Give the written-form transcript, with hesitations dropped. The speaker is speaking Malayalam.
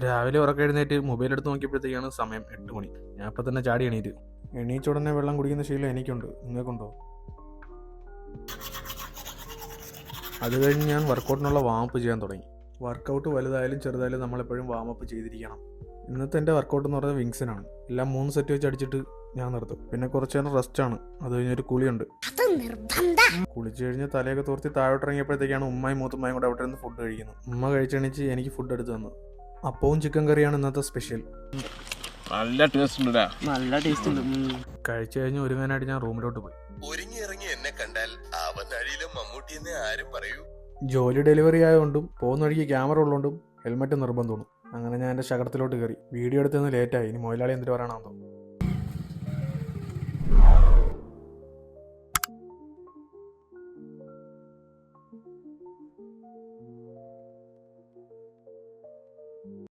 രാവിലെ ഉറക്കം എഴുന്നേറ്റ് മൊബൈൽ എടുത്ത് നോക്കിയപ്പോഴത്തേക്കാണ് സമയം 8 മണി. ഞാൻ അപ്പം തന്നെ ചാടി എണീറ്റ്. എണീച്ചുടനെ വെള്ളം കുടിക്കുന്ന ശീലം എനിക്കുണ്ട്, നിങ്ങൾക്കുണ്ടോ? അത് കഴിഞ്ഞ് ഞാൻ വർക്കൗട്ടിനുള്ള വാമപ്പ് ചെയ്യാൻ തുടങ്ങി. വർക്കൗട്ട് വലുതായാലും ചെറുതായാലും നമ്മളെപ്പോഴും വാമപ്പ് ചെയ്തിരിക്കണം. ഇന്നത്തെ എൻ്റെ വർക്കൗട്ട് എന്ന് പറയുന്നത് വിങ്സിനാണ്. എല്ലാം 3 സെറ്റ് വെച്ച് അടിച്ചിട്ട് ഞാൻ നിർത്തും. പിന്നെ കുറച്ച് നേരം റെസ്റ്റാണ്. അത് കഴിഞ്ഞൊരു കുളിയുണ്ട്. കുളിച്ച് കഴിഞ്ഞ് തലയൊക്കെ തോർത്തി താഴോട്ടിറങ്ങിയപ്പോഴത്തേക്കാണ് ഉമ്മയും മൂത്തുമ്മയും കൂടെ അവിടെ നിന്ന് ഫുഡ് കഴിക്കുന്നത്. ഉമ്മ കഴിച്ചെണീച്ച് എനിക്ക് ഫുഡ് എടുത്ത് തന്നു. അപ്പവും ചിക്കൻ കറിയാണ് ഇന്നത്തെ സ്പെഷ്യൽ. നല്ല ടേസ്റ്റ് ഉണ്ട്. നല്ല ടേസ്റ്റ് ഉണ്ട്. കഴിച്ചു കഴിഞ്ഞ് ഒരുങ്ങാനായിട്ട് ഞാൻ റൂമിലോട്ട് പോയി. ഒരുങ്ങി ഇറങ്ങി എന്നെ കണ്ടാൽ അവൻ അഴിയിലും മമ്മൂട്ടിയെന്ന് ആരും പറയൂ. ജോലി ഡെലിവറി ആയതുകൊണ്ടും പോകുന്ന വഴിക്ക് ക്യാമറ ഉള്ളതുകൊണ്ടും ഹെൽമെറ്റ് നിർബന്ധമാണ്. അങ്ങനെ ഞാൻ എൻ്റെ ശകടത്തിലോട്ട് കയറി. വീഡിയോ എടുത്തത് ലേറ്റായി. ഇനി മൊയിലാളി എന്തിനു പറയാനാണെന്നോ.